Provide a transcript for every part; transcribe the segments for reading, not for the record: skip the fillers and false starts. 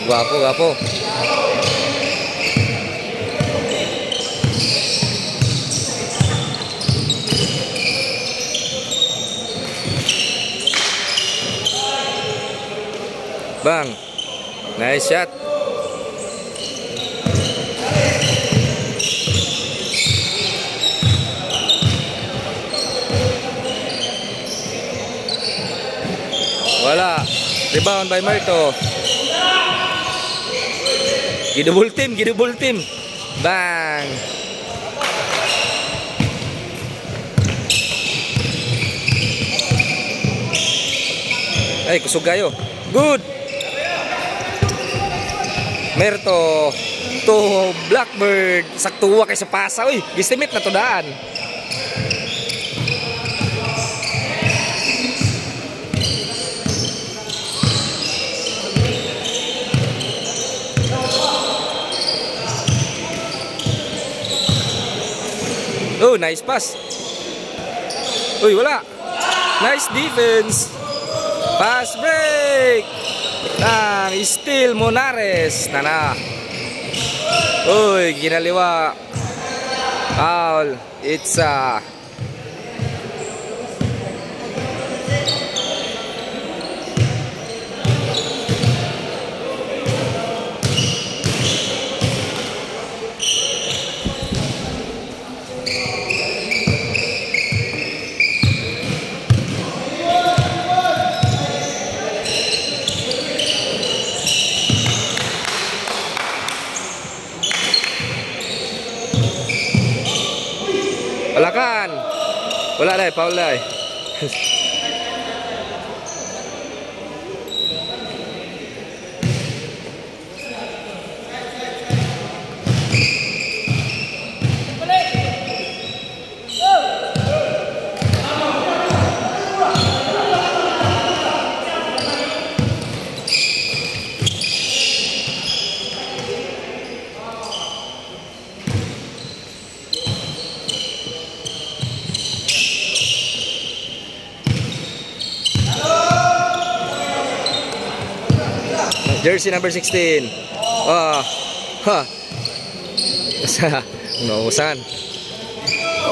Guwapo, guwapo. Bang. Nice shot. Wala. Rebound by Merto. Gidouble team, gidouble team. Bang. Ay, kusog kayo. Good. Merto to Blackbird. Saktuwa kay sa pasa. Uy, gistimit na to daan. Oh, nice pass. Uy, wala. Nice defense. Pass break. Steal Monares. Nana. Uy, ginaliwa. Foul. It's Palakan. Wala dai, foul dai. Jersey number 16. Ha. Nauusan.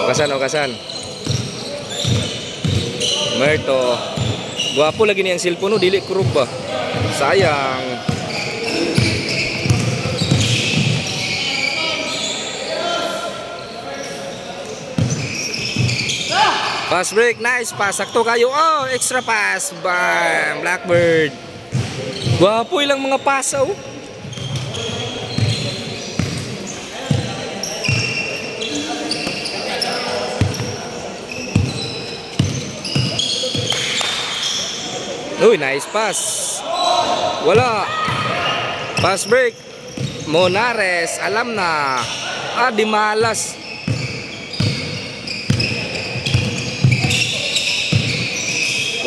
Okasan. Merto. Guwapo lagi niyang cellphone, no, dili kurog ba. Sayang. Pass break, nice pass. Sakto kayo. Oh, extra pass. Bam, Blackbird. Guwapo ilang mga pasaw. Uy, nice pass. Wala. Pass break. Monares, alam na. Di malas.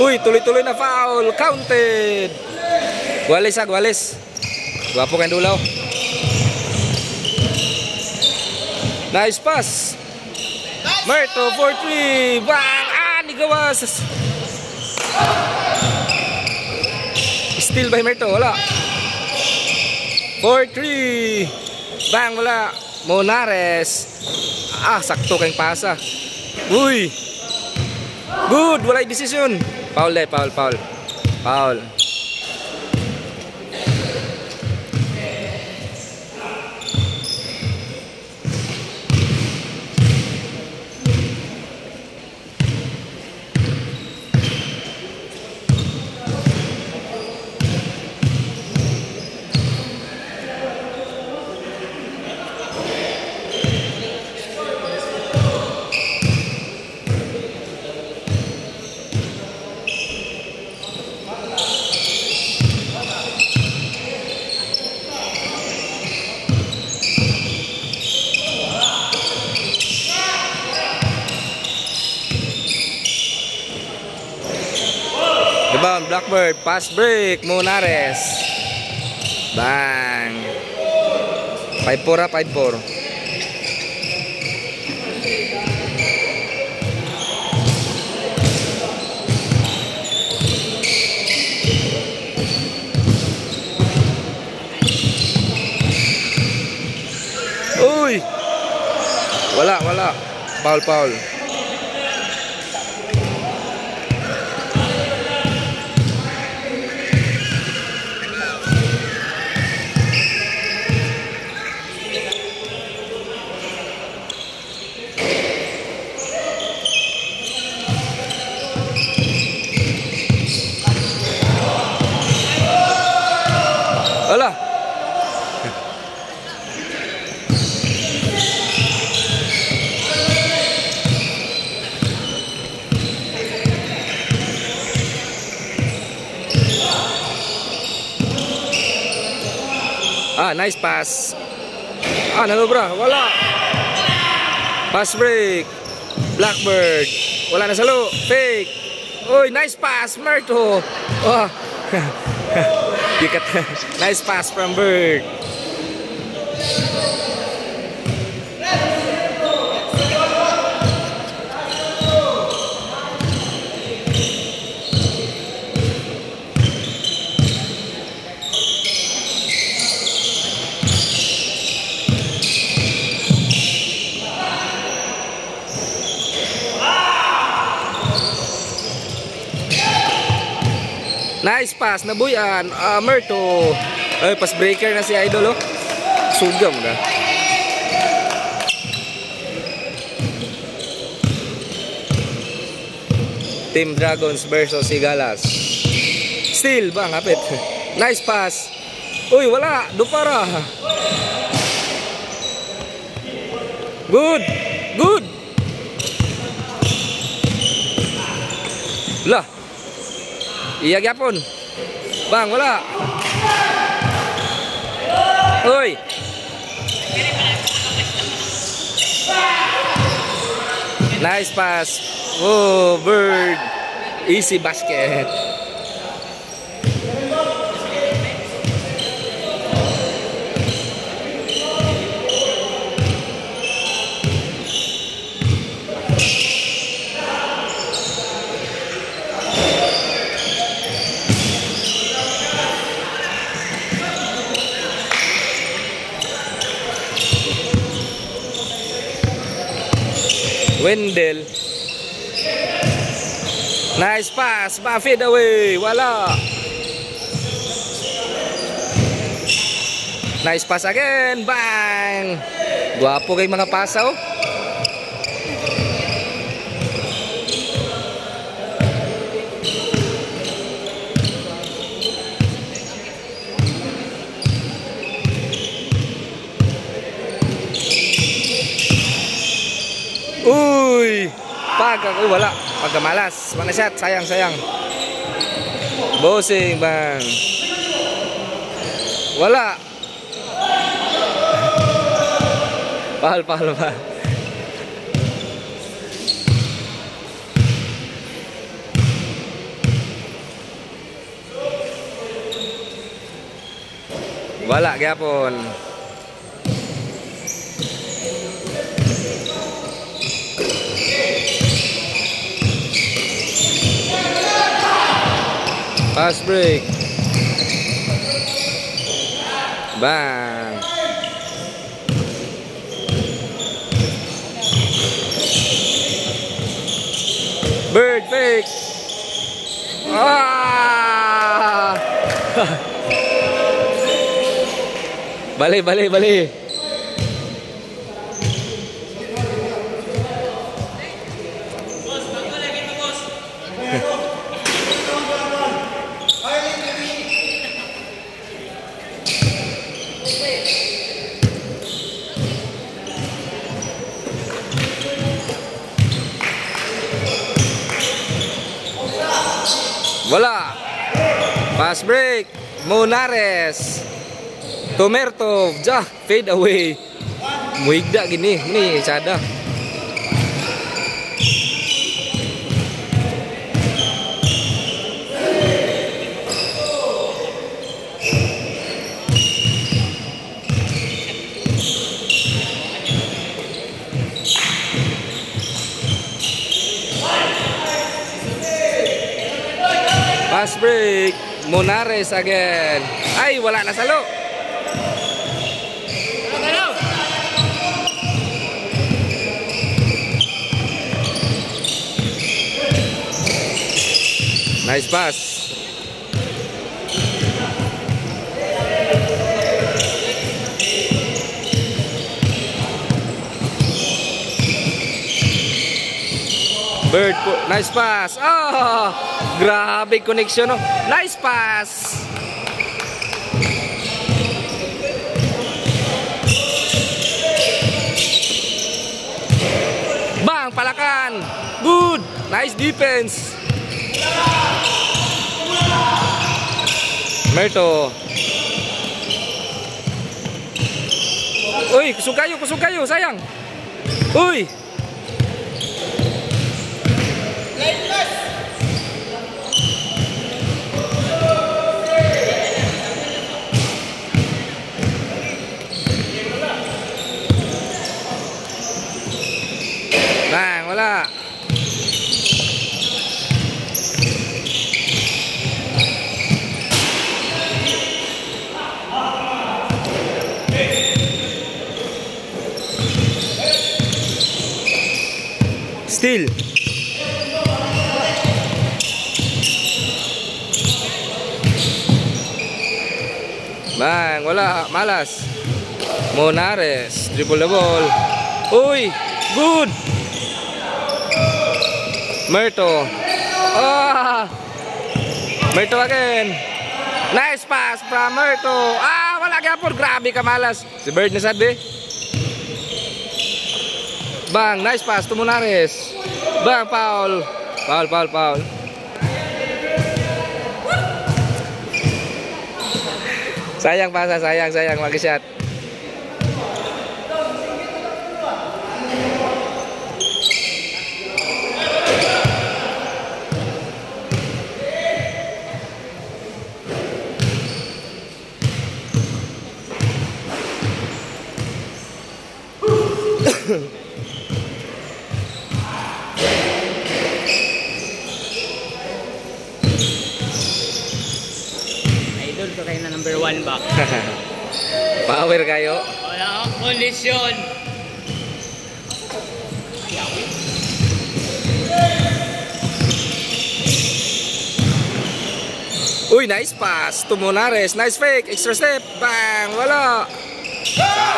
Uy, tuloy-tuloy na foul. Counted. Guales. Guwapo kayong dulaw. Nice pass. Merto 4-3. Bang! Ni gawas. Steal by Merto. Wala. 4-3. Bang! Wala. Monares. Sakto kayong pasa. Uy. Good. Wala yung decision. Foul. Rebound, Blackbird, pass break, Monares. Bang. 5-4 5-4. Foul, foul. Alah. Nice pass. Nanobra. Wala. Pass break. Blackbird. Wala na salo. Fake. Uy, nice pass. Merto. Oh. Nice pass from Bird. Nice pass, nabuyan. Merto. Ay, pass breaker na si Idol, oh. Sugam na. Team Dragons versus Sigalas. Still ba, ngapit. Nice pass. Uy, wala. Dupara. Good. Good. Lah. Iya gyapon. Bang, wala. Uy. Nice pass. Oh, Bird. Easy basket. Wendell. Nice pass, fade away, wala. Nice pass again, bang. Guwapo kay mga pasaw. Uy, wala. Pagkamalas, mga shot, sayang. Bossing, bang. Wala. Pahal ba? Wala, gyapon. Fast break. Bang. Bird fake. Bali. Wala. Fast break. Monares. Tomerto. Fade away. Muigda gini. Ini sada. Fast break. Monares again. Ay, wala na salo. Nice pass. Bird po. Nice pass. Oh, grabe connection, no? Nice pass. Bang, palakan. Good. Nice defense. Merto. Uy, kusog kayo, sayang. Uy. Bang, wala. Still. Bang, wala, malas. Monares, dribble the ball. Uy, good. Merto. Ah, Merto again. Nice pass from Merto. Ah, wala gyapon, grabe ka malas. Si Bird na sad eh. Bang, nice pass to Monares. Bang, foul. Foul. Sayang pasa, sayang mag-shot. Idol ko kayo na number 1 ba? Power kayo. Wala akong kondisyon. Uy, nice pass to Monares. Nice fake, extra step. Bang, wala.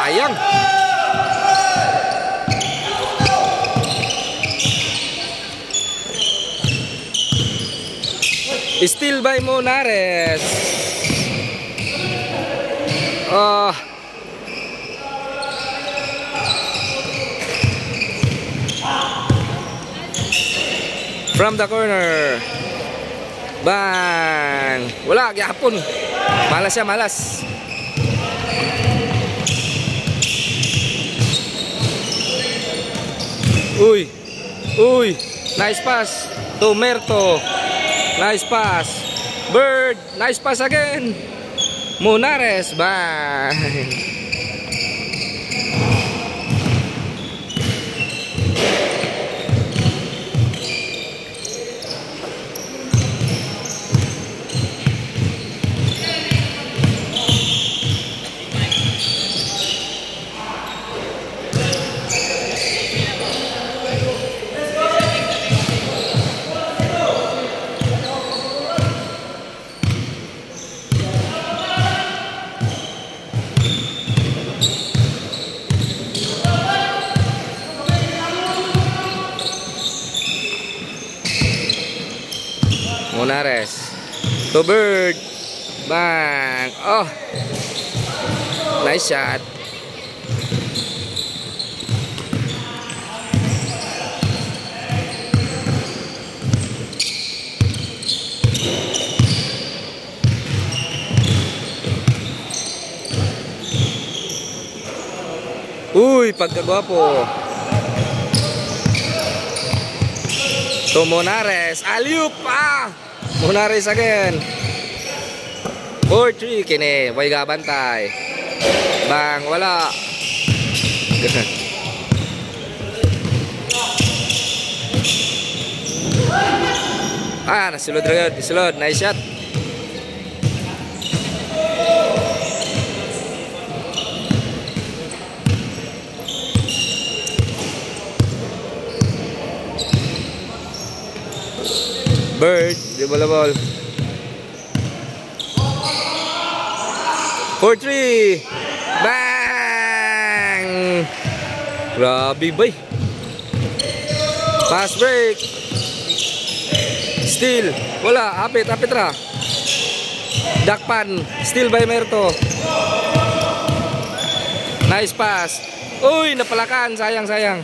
Sayang. Steal by Monares. From the corner. Bang. Wala, gyapon. Malas siya, malas. Uy. Nice pass to Merto. Nice pass. Bird. Nice pass again. Monares. Bang. Monares to Bird. Bang. Oh, nice shot. Uy, pagkagwapo. To Monares. Alley-oop. Monares again. 4-3 kini. Way gabantay. Bang, wala. Nasulod rin. Nasulod. Nice shot. Bird, dribble the ball. 4-3. Bang! Grabe bay. Fast break. Steal. Wala, apit ra. Dakpan. Steal by Merto. Nice pass. Uy, napalakan. Sayang.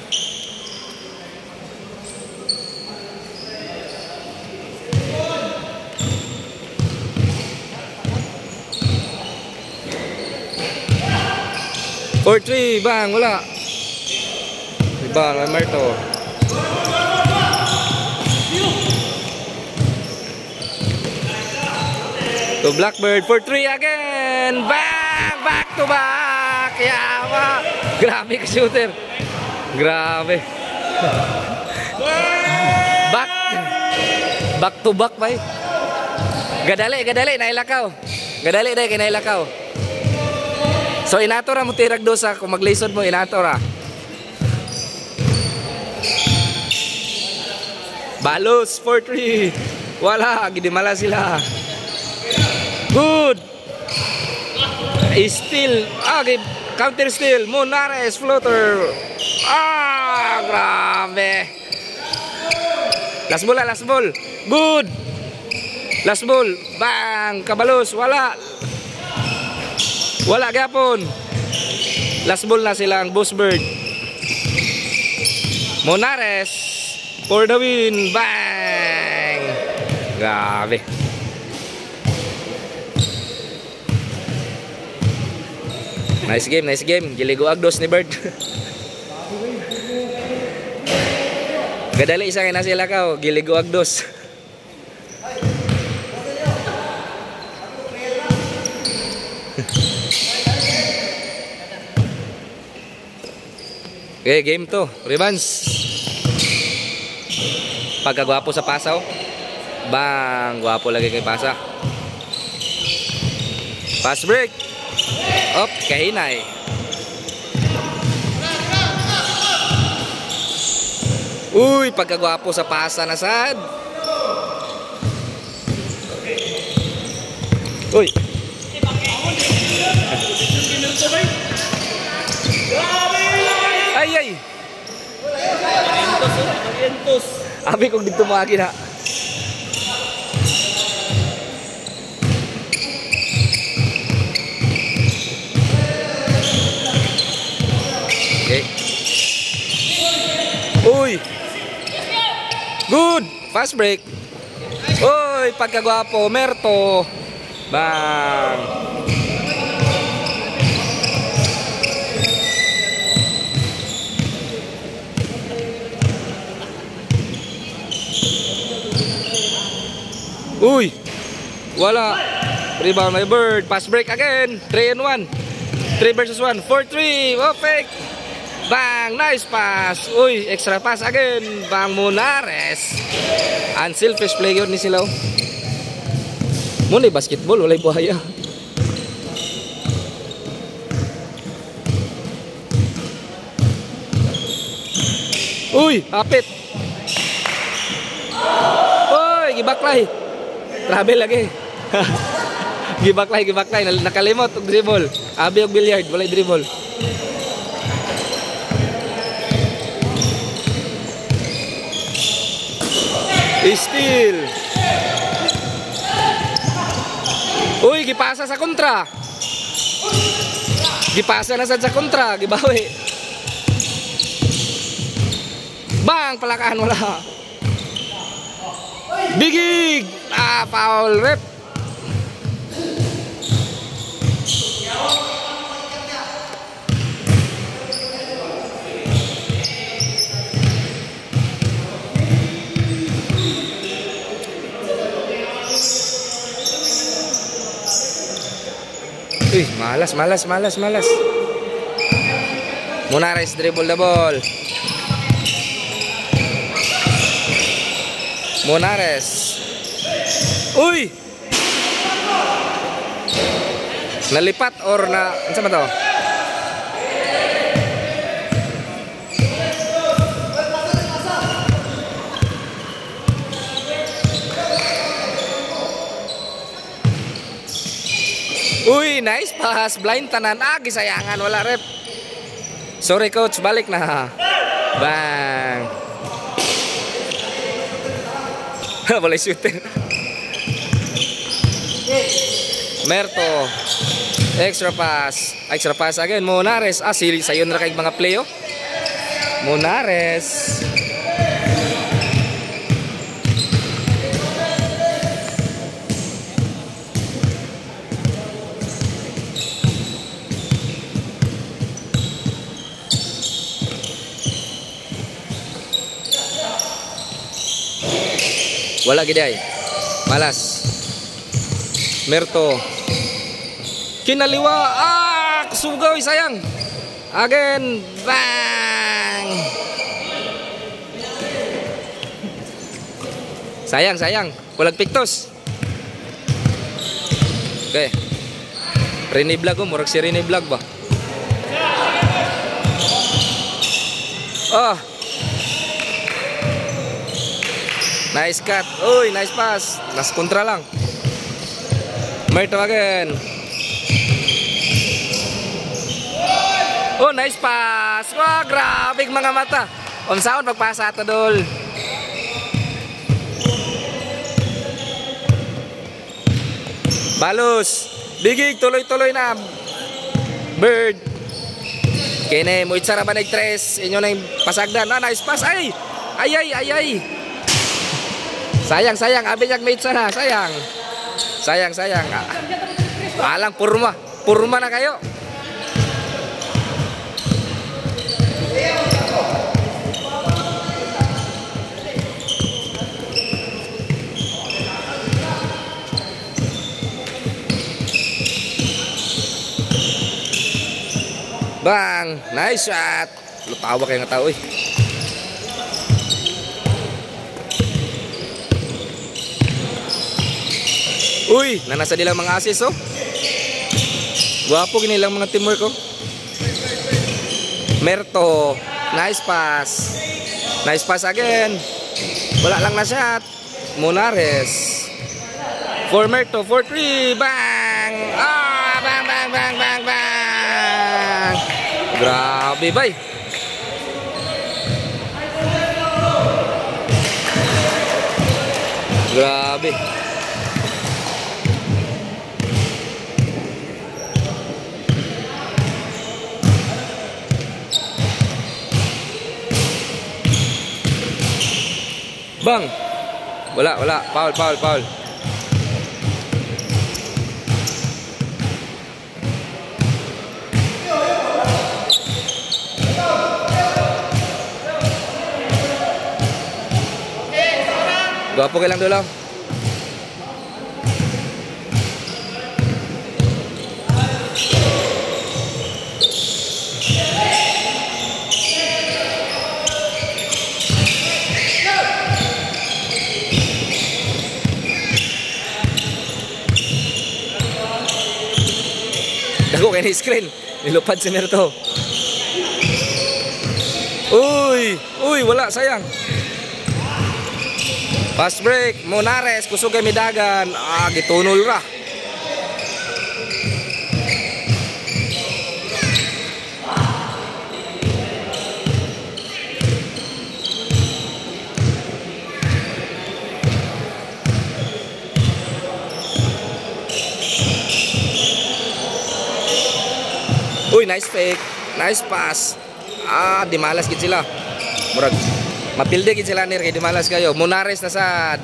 Or 3, bang, wala. Bang, Merto. To Blackbird for 3 again. Bang! Back to back. Yawa. Grabe ka shooter. Grabe. Back to back ba eh. Gadali. Nailakaw. Gadali dahil kay nailakaw. So inatora mo tirag dosa. Kung maglisod mo, inatora. Balos 4-3. Wala. Gidimala sila. Good. Steal. Counter steal. Monares floater. Grabe. Last ball. Good. Last ball. Bang. Kabalos. Wala gapon. Last ball na silang Bossbird. Monares for the win. Bang. Grabe. Nice game. Giligo agdos ni Bird. Gadali isa kay na sila ka. Giligo agdos. Okay, game to. Revans. Pagkagwapo sa pasaw. Bang, gwapo lagi kay pasa. Fast break. Op, kahinay. Uy, pagkagwapo sa pasa na sad. Uy. Ay. Abi kong dito mga kina. Okay. Uy. Good. Fast break. Uy, pagkagwapo. Merto. Bang. Uy. Wala. Rebound by Bird. Pass break again. 3-1. 3 versus 1. 4-3. Perfect. Bang. Nice pass. Uy. Extra pass again. Bang Monares. Unselfish player ni sila. Muna basketball. Walay buhaya. Uy. Hapit. Uy. Gibaklay. Travel lagi. Gibaklay. Nakalimot og dribble. Abi og billiard, walay dribble. Steal. Uy, gipasa sa kontra. Gipasa na sad sa kontra, gibawi. Bang, palakaan wala. Bigig. Foul rep. Uy, malas. Monares dribble the ball. Monares. Uy! Nalipat or na... Ano ba to? Uy, nice pass. Blind tanan. Gisayangan. Wala rep. Sorry coach, balik na. Bang. Boleh shooter. Merto. Extra pass. Extra pass again. Monares. Sayon na kay mga play oh. Monares. Wala gid ay. Malas. Merto. Kinaliwa. Sugaw sayang. Again. Bang. Sayang. Walang piktos. Okay. Rene Vlog oh. Murag si Rene Vlog ba? Nice cut. Uy, nice pass. Nas kontra lang. Merto again. Oh, nice pass. Wah, grabe mga mata. Unsaon pagpasa ato dol. Balos. Bigig tuloy-tuloy na. Bird. Kene mo itsara ba nag-tres. Inyo na yung pasagdan. Nice pass. Ay. Sayang. Abi niyag may itsara. Sayang. Alang purma. Purma na kayo. Bang, nice shot. Lutawa kayo nga tao eh. Uy, nanasa nilang mga assist oh. Guwapo ginilang mga teamwork oh. Merto, nice pass. Nice pass again. Wala lang na shot. Monares. For Merto, 4-3. Bang! Bang! Grabe bay. Grabe. Bang. Wala. Foul. Gwapo kayo lang dulu. Dago kayo ni screen. Nilupad si Merto. Uy, wala, sayang. Fast break, Monares, kusog kay midagan. Gitunol ra. Uy, nice fake. Nice pass. Di malas gid sila. Murag mapilde gid sila nir kay di malas kayo. Monares na sad.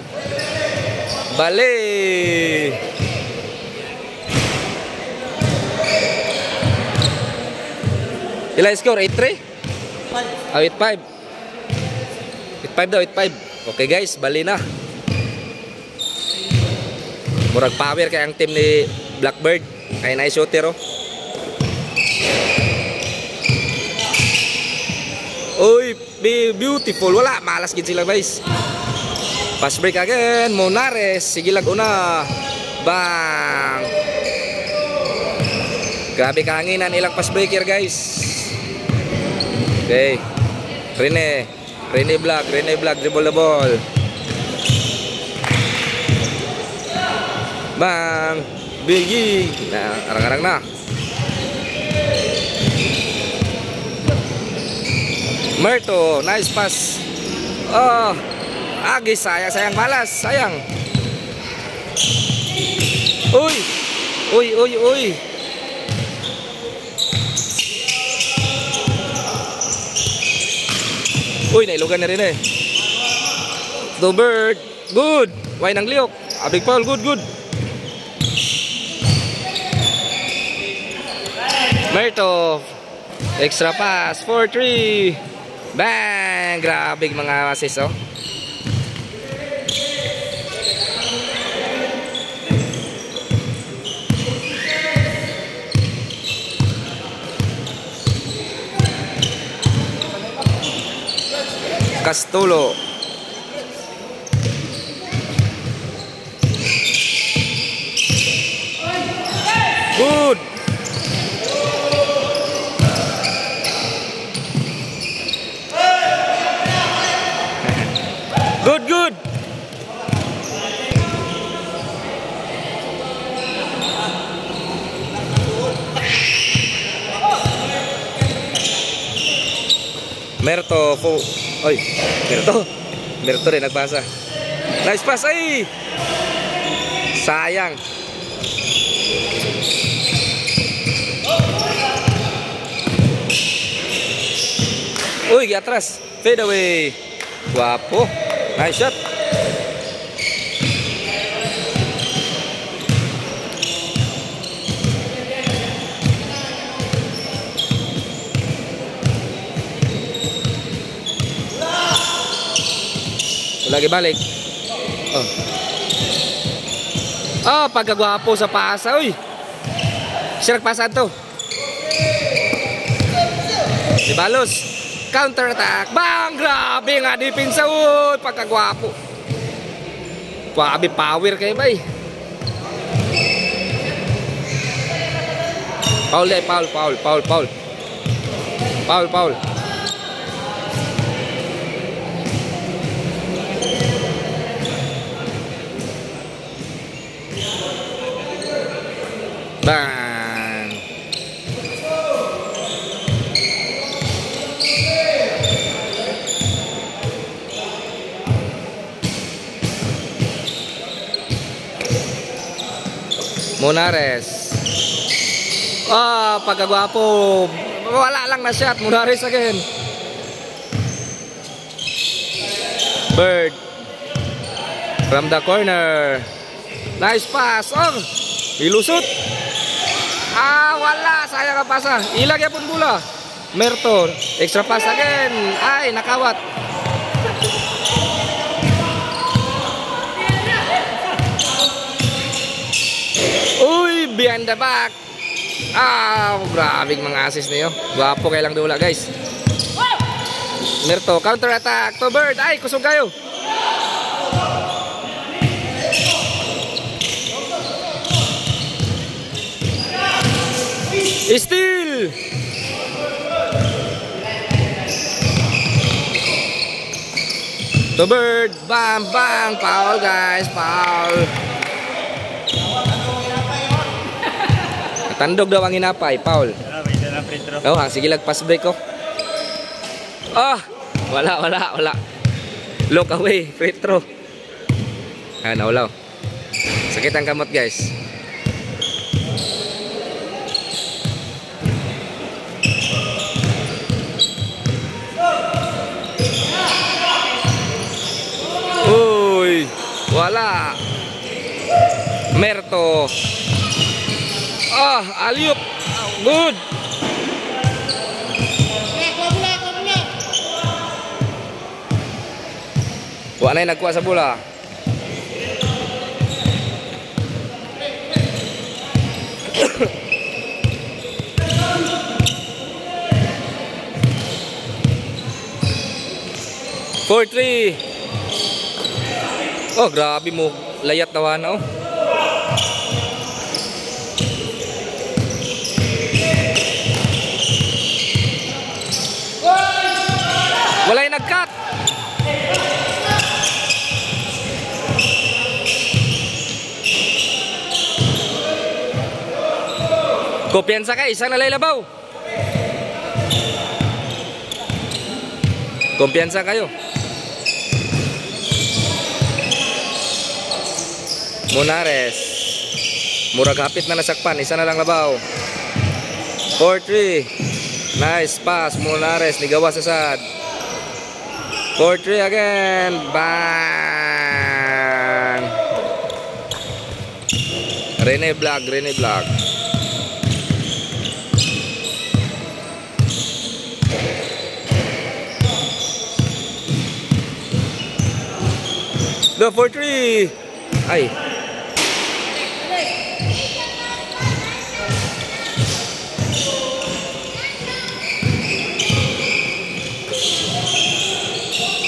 Bale. Ila score 8-3? 8-5. 8-5 daw, 8-5. Okay guys, bali na. Murag power kay ang team ni Blackbird. Kay nice shooter oh. Uy, beautiful. Wala, malas gid sila guys. Pass break again, Monares. Sige lag una. Bang. Grabe kahanginan ilang pass breaker guys. Okay. Rene Vlog, dribble the ball. Bang. Biggie. Nah, arang-arang na. Merto, nice pass. Oh, Agis, sayang malas, sayang. Uy. Uy, nailugan na rin eh. Dobert, good. Why nang liok? Big foul, good. Merto, extra pass, 4-3. Bang! Grabe mga assist, oh. Castulo. Good. Good. Merto, oy, Merto rin nagbasa. Nice pass, ay! Sayang. Uy, atras. Fade away. Guwapo. Nice shot. Lagi balik. Pagkagwapo sa pasa. Uy. Siya nagpasaan to. Si Balos. Counter attack. Bang! Grabe nga depensa. Uy. Pagkagwapo. Grabe power kayo ba eh. Foul. Bang. Monares. Pagkagwapo. Wala lang na shot. Monares again. Bird. From the corner. Nice pass. Ilusot. Wala. Sayang ang pasa. Ilagay pun bola. Merto. Extra pass again. Ay, nakawat. Uy, behind the back. Grabe mga assist niyo. Gwapo kayo lang dula, guys. Merto, counter attack to Bird. Ay, kusog kayo. Steal. To Bird. Bam, bang. Foul, guys. Foul. Tandog daw ang hinapay. Foul. Sige, lag-pass break ko. Wala. Look away. Free throw. Naulaw. Sakit ang kamot, guys. Uy, wala. Merto. Aliup. Good. Wala na nagkuha sa bola. For 3. Grabe mo. Layat nawan, Walay nag-cut. Kumpiyansa kayo, isang nalaylabaw. Kumpiyansa kayo. Munares. Murag hapit na nasakpan, isa na lang labaw. 4-3. Nice pass, Munares, nigawa sa sad. 4-3 again. Bang! Rene Vlog, Rene Vlog. Go 4-3. Ay.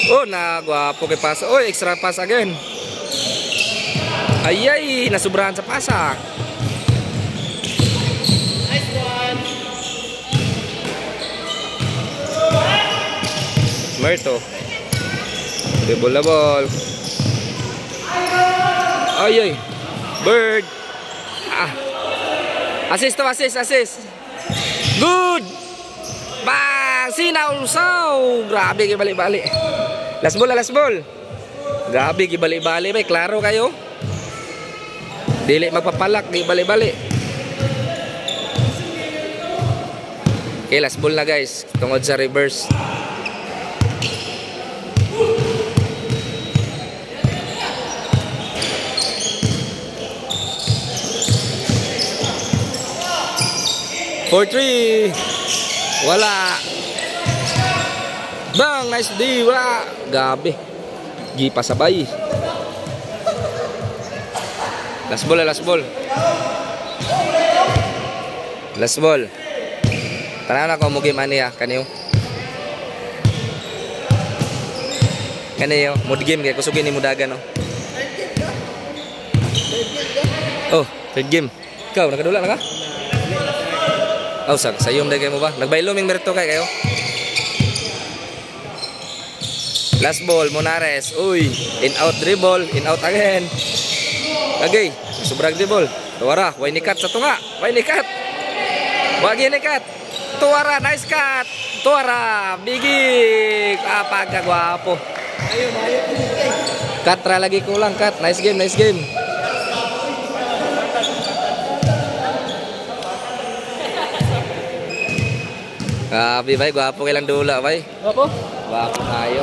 Oh, nagwapo kay pasa. Oh, extra pass again. Ayay, nasubrahan sa pasa. Nice one. Merto. Dribble la ball. Ayay. Bird. Ah. Assist to, assist, assist. Good. Bang, sinausaw. Grabe kay balik-balik. Last ball, last ball. Grabe kay balik-balik, bay. Klaro kayo. Dili magpapalak, di balik-balik. Okay, last ball na guys. Tungod sa reverse. For 3. Wala. Bang, nice D. Wala. Gabi. Gi pasabay. Last ball, last ball. Last ball. Tanaw na ko mo game ani kaniyo. Kaniyo, mood game kay kusugin ni mudagan no. Oh, third game. Ikaw nakadula na ka? Oh, sayom dahil kayo mo ba? Nagbailuming merito kayo. Last ball, Munares. Uy, in out dribble, in out again. Okay, sobrang dribble. Tuwara, why ni cut sa tunga? Why ni cut? Wagi ni cut. Tuwara, nice cut. Tuwara, bigig. Pagkagwapo. Cut, lagi kulang, cut. Nice game, nice game. Grabe, bay. Gwapo kailang dula, bay. Gwapo? Gwapo tayo.